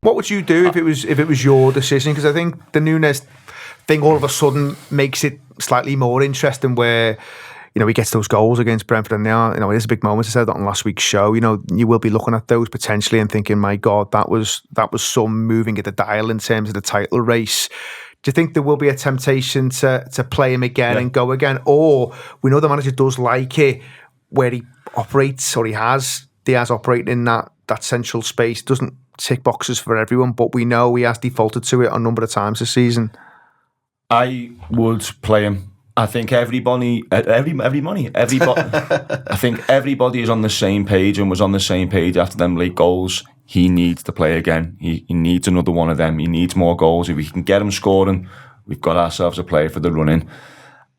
What would you do if it was your decision? Because I think the Núñez thing all of a sudden makes it slightly more interesting where, he gets those goals against Brentford, and now, it is a big moment. I said that on last week's show. You will be looking at those potentially and thinking, my God, that was some moving at the dial in terms of the title race. Do you think there will be a temptation to play him again and go again? Or we know the manager does like it where he operates, or he has operated in that central space. Doesn't tick boxes for everyone, but we know he has defaulted to it a number of times this season. I would play him. I think everybody. I think everybody is on the same page and was on the same page after them late goals. He needs to play again. He needs another one of them. He needs more goals. If we can get him scoring, we've got ourselves a player for the running.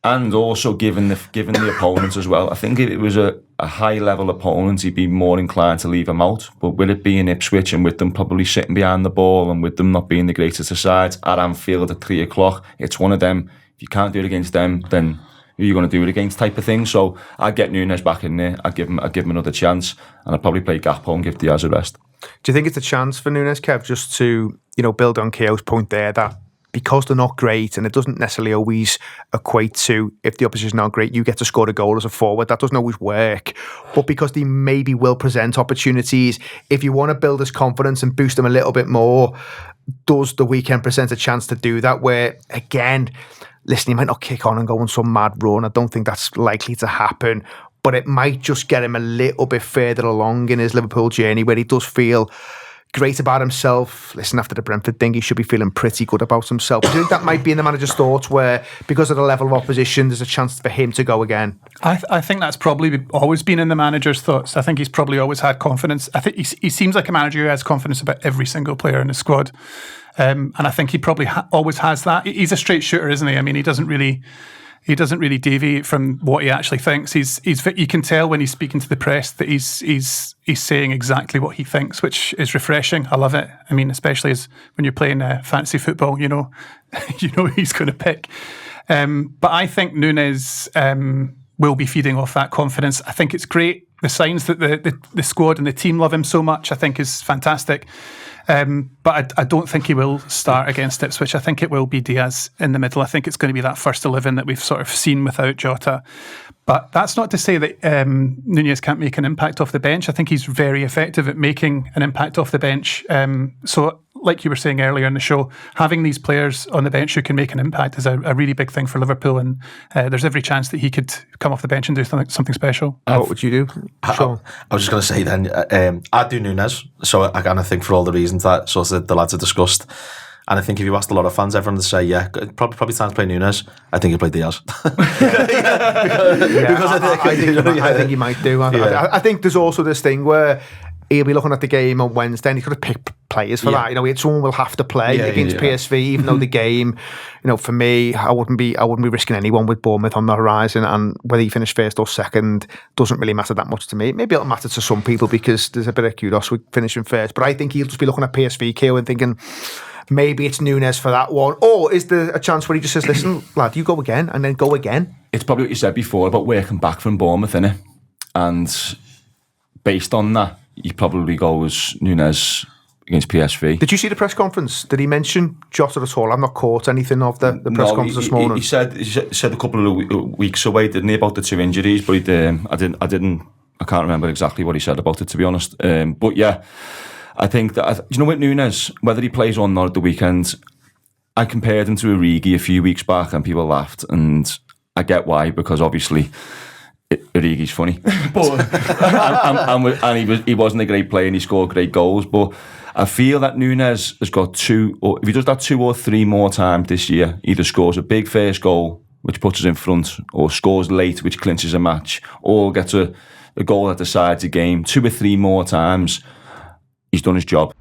And also given the opponents as well. I think if it was a high level opponent, he'd be more inclined to leave him out. But with it being Ipswich and with them probably sitting behind the ball and with them not being the greatest of sides at Anfield at 3:00, it's one of them. If you can't do it against them, then who are you going to do it against type of thing? So I'd get Núñez back in there. I'd give him another chance, and I'd probably play Gakpo and give Diaz a rest. Do you think it's a chance for Núñez, Kev, just to build on Keogh's point there, that because they're not great, and it doesn't necessarily always equate to, if the opposition aren't great, you get to score a goal as a forward. That doesn't always work. But because they maybe will present opportunities, if you want to build his confidence and boost him a little bit more, does the weekend present a chance to do that? Where, again, listen, he might not kick on and go on some mad run. I don't think that's likely to happen. But it might just get him a little bit further along in his Liverpool journey, where he does feel great about himself. Listen, after the Brentford thing, he should be feeling pretty good about himself. Do you think that might be in the manager's thoughts, where because of the level of opposition, there's a chance for him to go again? I think that's probably always been in the manager's thoughts. I think he's probably always had confidence. I think he seems like a manager who has confidence about every single player in the squad. And I think he probably always has that. He's a straight shooter, isn't he? I mean, he doesn't really deviate from what he actually thinks. You can tell when he's speaking to the press that he's saying exactly what he thinks, which is refreshing. I love it. I mean, especially when you're playing fantasy football, you know he's going to pick. But I think Núñez will be feeding off that confidence. I think it's great. The signs that the squad and the team love him so much, I think, is fantastic. But I don't think he will start against Ipswich. I think it will be Diaz in the middle. I think it's going to be that first 11 that we've sort of seen without Jota. But that's not to say that Núñez can't make an impact off the bench. I think he's very effective at making an impact off the bench. So, like you were saying earlier in the show, having these players on the bench who can make an impact is a really big thing for Liverpool, and there's every chance that he could come off the bench and do something special. What would you do? Sure. I was just going to say then, I'd do Núñez. So I kind of think for all the reasons that sort of the lads have discussed. And I think if you asked a lot of fans, everyone would say, yeah, probably time to play Núñez. I think he'll play Diaz. I think he might do. I think there's also this thing where he'll be looking at the game on Wednesday and he's got to pick players for that. Someone will have to play against PSV, even though the game, for me, I wouldn't be risking anyone with Bournemouth on the horizon, and whether he finished first or second doesn't really matter that much to me. Maybe it'll matter to some people because there's a bit of kudos with finishing first, but I think he'll just be looking at PSV Keogh and thinking, maybe it's Núñez for that one. Or is there a chance where he just says, listen, lad, you go again, and then go again? It's probably what you said before about working back from Bournemouth, innit? And based on that, he probably goes Núñez against PSV. Did you see the press conference? Did he mention Jota at all? I've not caught anything of the press conference this morning. He said a couple of weeks away, didn't he, about the 2 injuries, but I can't remember exactly what he said about it, to be honest. But yeah, I think that, with Núñez, whether he plays or not at the weekend, I compared him to Origi a few weeks back and people laughed, and I get why, because obviously Origi's funny, but and he wasn't a great player and he scored great goals. But I feel that Núñez has got if he does that 2 or 3 more times this year, either scores a big first goal which puts us in front, or scores late which clinches a match, or gets a goal that decides a game 2 or 3 more times, he's done his job.